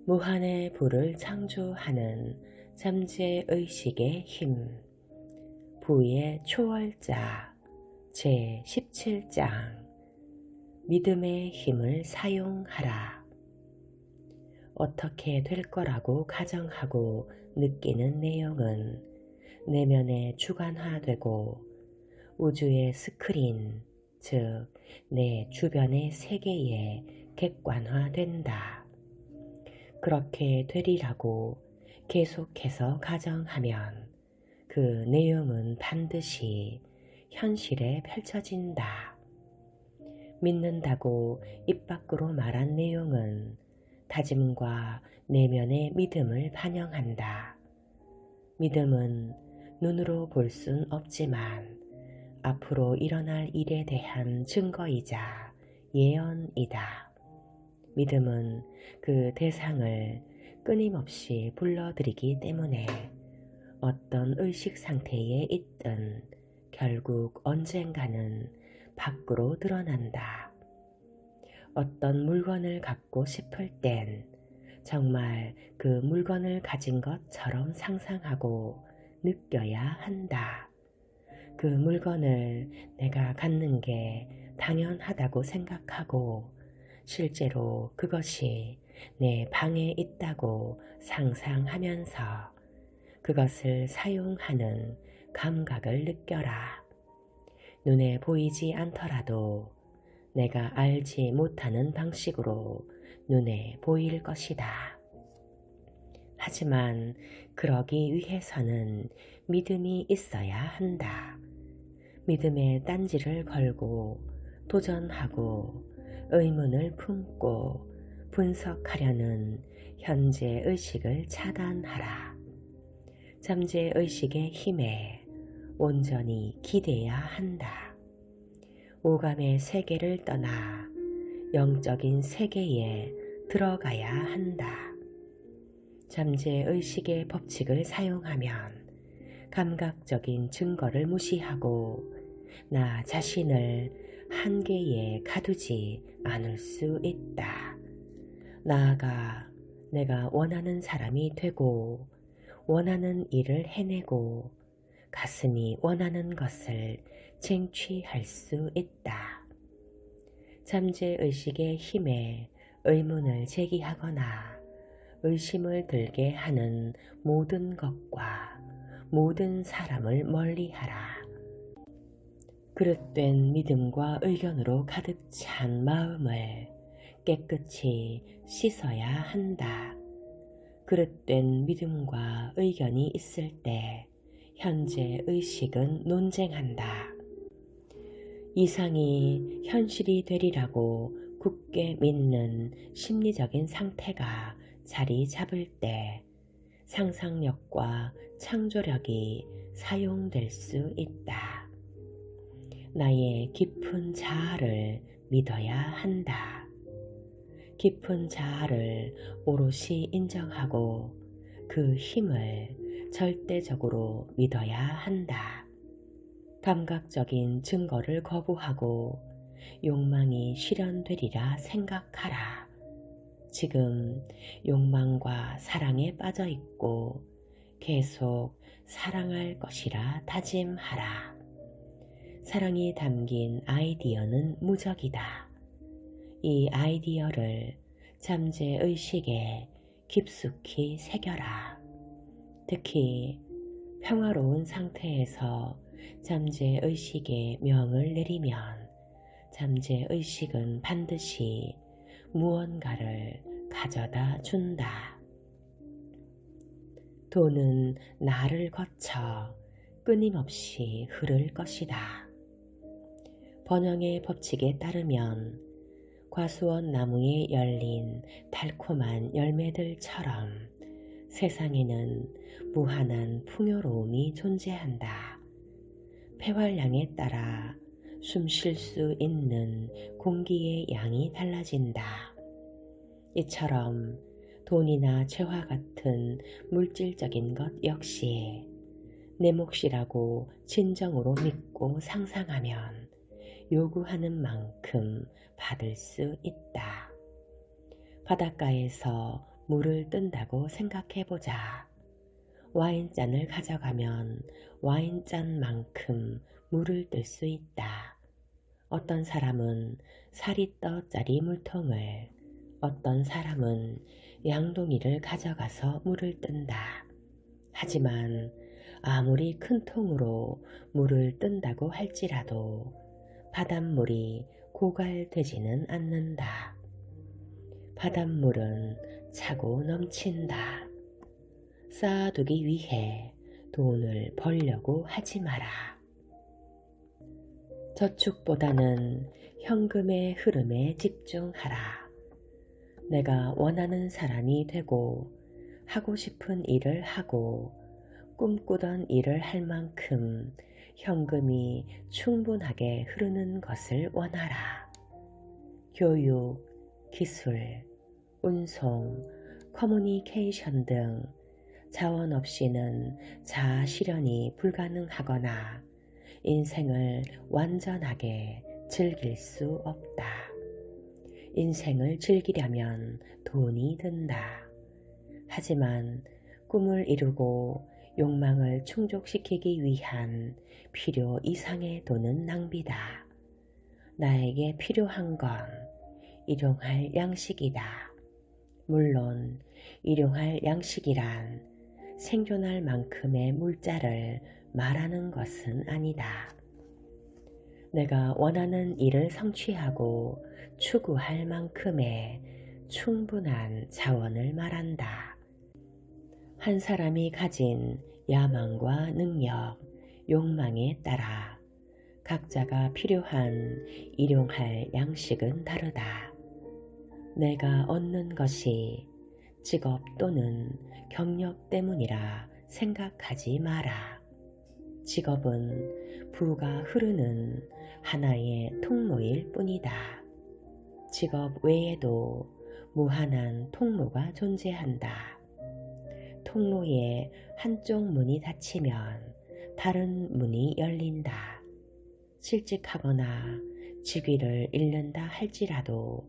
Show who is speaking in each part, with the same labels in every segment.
Speaker 1: 무한의 부를 창조하는 잠재의식의 힘. 부의 초월자 제17장. 믿음의 힘을 사용하라. 어떻게 될 거라고 가정하고 느끼는 내용은 내면에 주관화되고 우주의 스크린, 즉 내 주변의 세계에 객관화된다. 그렇게 되리라고 계속해서 가정하면 그 내용은 반드시 현실에 펼쳐진다. 믿는다고 입 밖으로 말한 내용은 다짐과 내면의 믿음을 반영한다. 믿음은 눈으로 볼 순 없지만 앞으로 일어날 일에 대한 증거이자 예언이다. 믿음은 그 대상을 끊임없이 불러들이기 때문에 어떤 의식 상태에 있든 결국 언젠가는 밖으로 드러난다. 어떤 물건을 갖고 싶을 땐 정말 그 물건을 가진 것처럼 상상하고 느껴야 한다. 그 물건을 내가 갖는 게 당연하다고 생각하고 실제로 그것이 내 방에 있다고 상상하면서 그것을 사용하는 감각을 느껴라. 눈에 보이지 않더라도 내가 알지 못하는 방식으로 눈에 보일 것이다. 하지만 그러기 위해서는 믿음이 있어야 한다. 믿음의 딴지를 걸고 도전하고 의문을 품고 분석하려는 현재 의식을 차단하라. 잠재 의식의 힘에 온전히 기대야 한다. 오감의 세계를 떠나 영적인 세계에 들어가야 한다. 잠재 의식의 법칙을 사용하면 감각적인 증거를 무시하고 나 자신을 한계에 가두지 않을 수 있다. 나아가 내가 원하는 사람이 되고 원하는 일을 해내고 가슴이 원하는 것을 쟁취할 수 있다. 잠재의식의 힘에 의문을 제기하거나 의심을 들게 하는 모든 것과 모든 사람을 멀리하라. 그릇된 믿음과 의견으로 가득 찬 마음을 깨끗이 씻어야 한다. 그릇된 믿음과 의견이 있을 때 현재 의식은 논쟁한다. 이상이 현실이 되리라고 굳게 믿는 심리적인 상태가 자리 잡을 때 상상력과 창조력이 사용될 수 있다. 나의 깊은 자아를 믿어야 한다. 깊은 자아를 오롯이 인정하고 그 힘을 절대적으로 믿어야 한다. 감각적인 증거를 거부하고 욕망이 실현되리라 생각하라. 지금 욕망과 사랑에 빠져 있고 계속 사랑할 것이라 다짐하라. 사랑이 담긴 아이디어는 무적이다. 이 아이디어를 잠재의식에 깊숙이 새겨라. 특히 평화로운 상태에서 잠재의식에 명을 내리면 잠재의식은 반드시 무언가를 가져다 준다. 돈은 나를 거쳐 끊임없이 흐를 것이다. 번영의 법칙에 따르면 과수원 나무에 열린 달콤한 열매들처럼 세상에는 무한한 풍요로움이 존재한다. 폐활량에 따라 숨 쉴 수 있는 공기의 양이 달라진다. 이처럼 돈이나 재화 같은 물질적인 것 역시 내 몫이라고 진정으로 믿고 상상하면 요구하는 만큼 받을 수 있다. 바닷가에서 물을 뜬다고 생각해보자. 와인잔을 가져가면 와인잔만큼 물을 뜰 수 있다. 어떤 사람은 4리터짜리 물통을, 어떤 사람은 양동이를 가져가서 물을 뜬다. 하지만 아무리 큰 통으로 물을 뜬다고 할지라도 바닷물이 고갈되지는 않는다. 바닷물은 차고 넘친다. 쌓아두기 위해 돈을 벌려고 하지 마라. 저축보다는 현금의 흐름에 집중하라. 내가 원하는 사람이 되고 하고 싶은 일을 하고 꿈꾸던 일을 할 만큼 현금이 충분하게 흐르는 것을 원하라. 교육, 기술, 운송, 커뮤니케이션 등 자원 없이는 자아 실현이 불가능하거나 인생을 완전하게 즐길 수 없다. 인생을 즐기려면 돈이 든다. 하지만 꿈을 이루고 욕망을 충족시키기 위한 필요 이상의 돈은 낭비다. 나에게 필요한 건 일용할 양식이다. 물론 일용할 양식이란 생존할 만큼의 물자를 말하는 것은 아니다. 내가 원하는 일을 성취하고 추구할 만큼의 충분한 자원을 말한다. 한 사람이 가진 야망과 능력, 욕망에 따라 각자가 필요한 일용할 양식은 다르다. 내가 얻는 것이 직업 또는 경력 때문이라 생각하지 마라. 직업은 부가 흐르는 하나의 통로일 뿐이다. 직업 외에도 무한한 통로가 존재한다. 통로의 한쪽 문이 닫히면 다른 문이 열린다. 실직하거나 직위를 잃는다 할지라도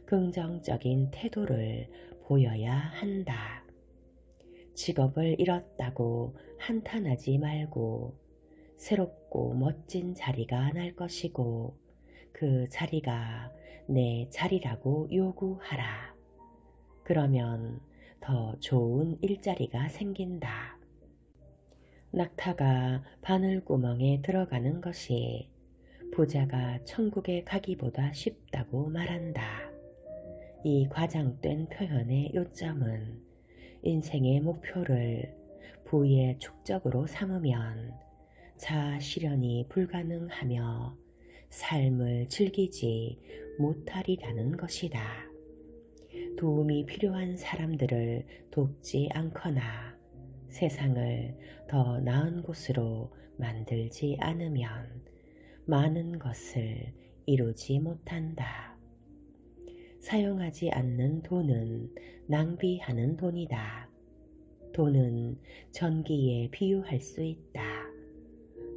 Speaker 1: 긍정적인 태도를 보여야 한다. 직업을 잃었다고 한탄하지 말고 새롭고 멋진 자리가 날 것이고 그 자리가 내 자리라고 요구하라. 그러면 더 좋은 일자리가 생긴다. 낙타가 바늘구멍에 들어가는 것이 부자가 천국에 가기보다 쉽다고 말한다. 이 과장된 표현의 요점은 인생의 목표를 부의 축적으로 삼으면 자아 실현이 불가능하며 삶을 즐기지 못하리라는 것이다. 도움이 필요한 사람들을 돕지 않거나 세상을 더 나은 곳으로 만들지 않으면 많은 것을 이루지 못한다. 사용하지 않는 돈은 낭비하는 돈이다. 돈은 전기에 비유할 수 있다.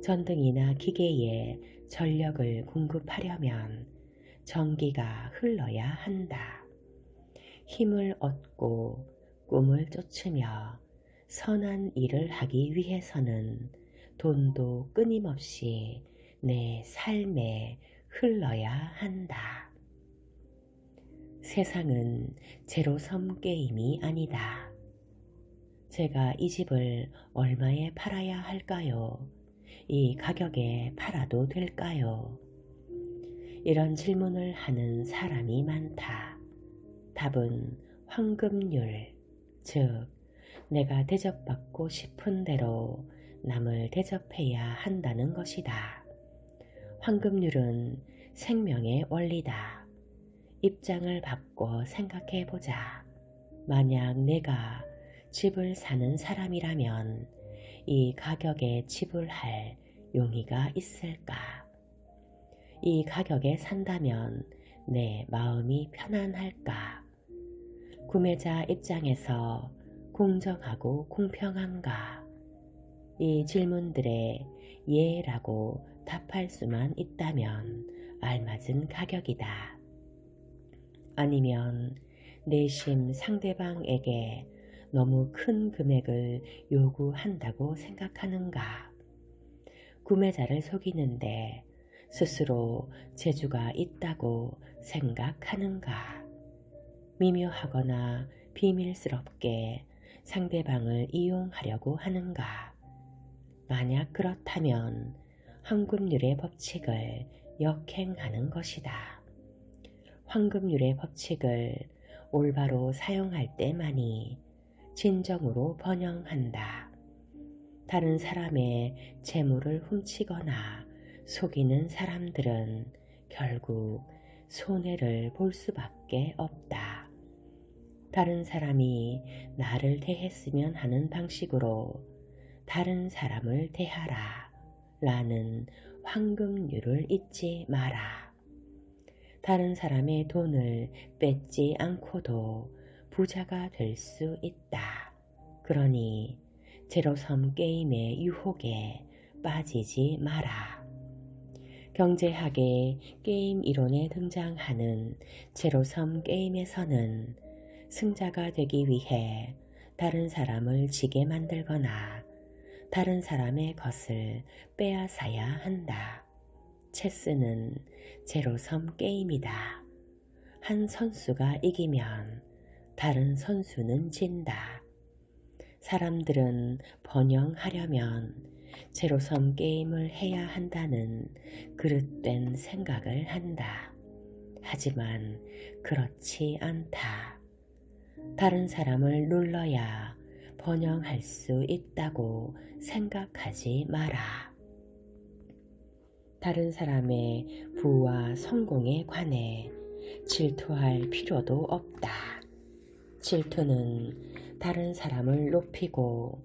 Speaker 1: 전등이나 기계에 전력을 공급하려면 전기가 흘러야 한다. 힘을 얻고 꿈을 쫓으며 선한 일을 하기 위해서는 돈도 끊임없이 내 삶에 흘러야 한다. 세상은 제로섬 게임이 아니다. 제가 이 집을 얼마에 팔아야 할까요? 이 가격에 팔아도 될까요? 이런 질문을 하는 사람이 많다. 답은 황금률, 즉 내가 대접받고 싶은 대로 남을 대접해야 한다는 것이다. 황금률은 생명의 원리다. 입장을 바꿔 생각해보자. 만약 내가 집을 사는 사람이라면 이 가격에 지불할 용의가 있을까? 이 가격에 산다면 내 마음이 편안할까? 구매자 입장에서 공정하고 공평한가? 이 질문들에 예라고 답할 수만 있다면 알맞은 가격이다. 아니면 내심 상대방에게 너무 큰 금액을 요구한다고 생각하는가? 구매자를 속이는데 스스로 재주가 있다고 생각하는가? 미묘하거나 비밀스럽게 상대방을 이용하려고 하는가? 만약 그렇다면 황금률의 법칙을 역행하는 것이다. 황금률의 법칙을 올바로 사용할 때만이 진정으로 번영한다. 다른 사람의 재물을 훔치거나 속이는 사람들은 결국 손해를 볼 수밖에 없다. 다른 사람이 나를 대했으면 하는 방식으로 다른 사람을 대하라 라는 황금률을 잊지 마라. 다른 사람의 돈을 뺏지 않고도 부자가 될 수 있다. 그러니 제로섬 게임의 유혹에 빠지지 마라. 경제학의 게임 이론에 등장하는 제로섬 게임에서는 승자가 되기 위해 다른 사람을 지게 만들거나 다른 사람의 것을 빼앗아야 한다. 체스는 제로섬 게임이다. 한 선수가 이기면 다른 선수는 진다. 사람들은 번영하려면 제로섬 게임을 해야 한다는 그릇된 생각을 한다. 하지만 그렇지 않다. 다른 사람을 눌러야 번영할 수 있다고 생각하지 마라. 다른 사람의 부와 성공에 관해 질투할 필요도 없다. 질투는 다른 사람을 높이고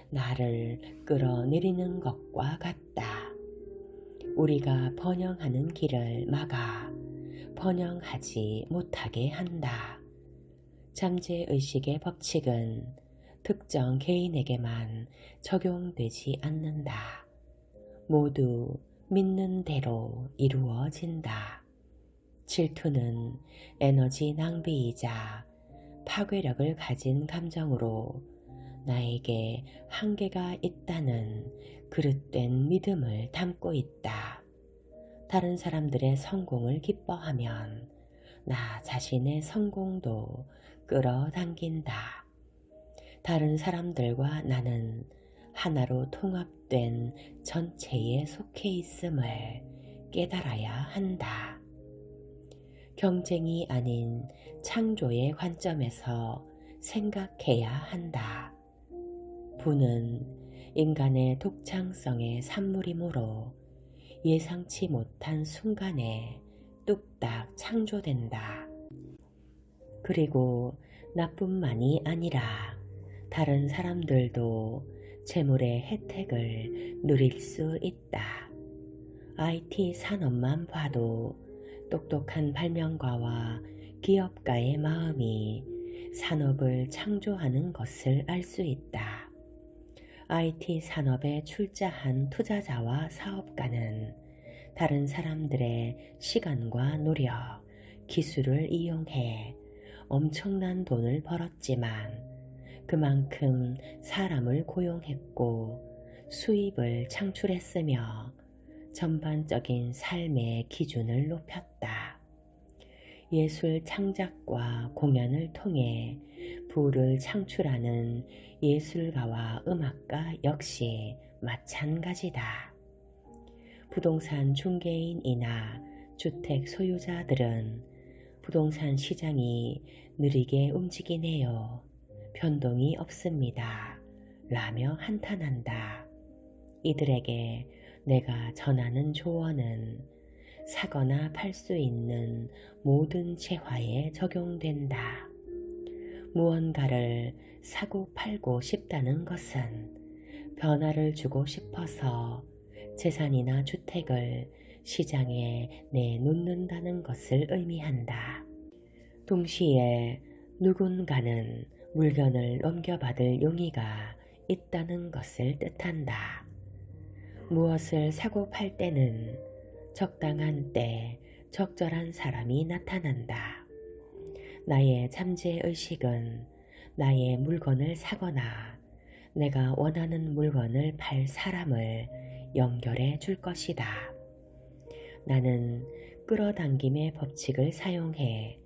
Speaker 1: 나를 끌어내리는 것과 같다. 우리가 번영하는 길을 막아 번영하지 못하게 한다. 잠재의식의 법칙은 특정 개인에게만 적용되지 않는다. 모두 믿는 대로 이루어진다. 질투는 에너지 낭비이자 파괴력을 가진 감정으로 나에게 한계가 있다는 그릇된 믿음을 담고 있다. 다른 사람들의 성공을 기뻐하면 나 자신의 성공도 끌어당긴다. 다른 사람들과 나는 하나로 통합된 전체에 속해 있음을 깨달아야 한다. 경쟁이 아닌 창조의 관점에서 생각해야 한다. 부는 인간의 독창성의 산물이므로 예상치 못한 순간에 뚝딱 창조된다. 그리고 나뿐만이 아니라 다른 사람들도 재물의 혜택을 누릴 수 있다. IT 산업만 봐도 똑똑한 발명가와 기업가의 마음이 산업을 창조하는 것을 알 수 있다. IT 산업에 출자한 투자자와 사업가는 다른 사람들의 시간과 노력, 기술을 이용해 엄청난 돈을 벌었지만 그만큼 사람을 고용했고 수입을 창출했으며 전반적인 삶의 기준을 높였다. 예술 창작과 공연을 통해 부를 창출하는 예술가와 음악가 역시 마찬가지다. 부동산 중개인이나 주택 소유자들은 부동산 시장이 느리게 움직이네요. 변동이 없습니다. 라며 한탄한다. 이들에게 내가 전하는 조언은 사거나 팔 수 있는 모든 재화에 적용된다. 무언가를 사고 팔고 싶다는 것은 변화를 주고 싶어서 재산이나 주택을 시장에 내놓는다는 것을 의미한다. 동시에 누군가는 물건을 넘겨받을 용의가 있다는 것을 뜻한다. 무엇을 사고 팔 때는 적당한 때 적절한 사람이 나타난다. 나의 잠재의식은 나의 물건을 사거나 내가 원하는 물건을 팔 사람을 연결해 줄 것이다. 나는 끌어당김의 법칙을 사용해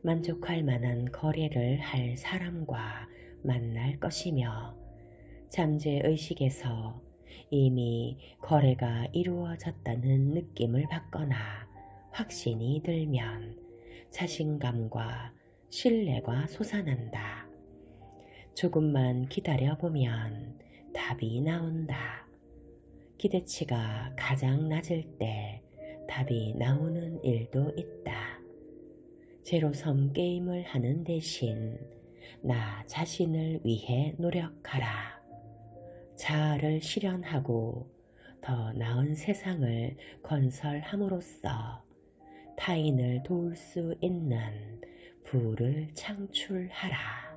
Speaker 1: 만족할 만한 거래를 할 사람과 만날 것이며 잠재의식에서 이미 거래가 이루어졌다는 느낌을 받거나 확신이 들면 자신감과 신뢰가 솟아난다. 조금만 기다려보면 답이 나온다. 기대치가 가장 낮을 때 답이 나오는 일도 있다. 제로섬 게임을 하는 대신 나 자신을 위해 노력하라. 자아를 실현하고 더 나은 세상을 건설함으로써 타인을 도울 수 있는 부를 창출하라.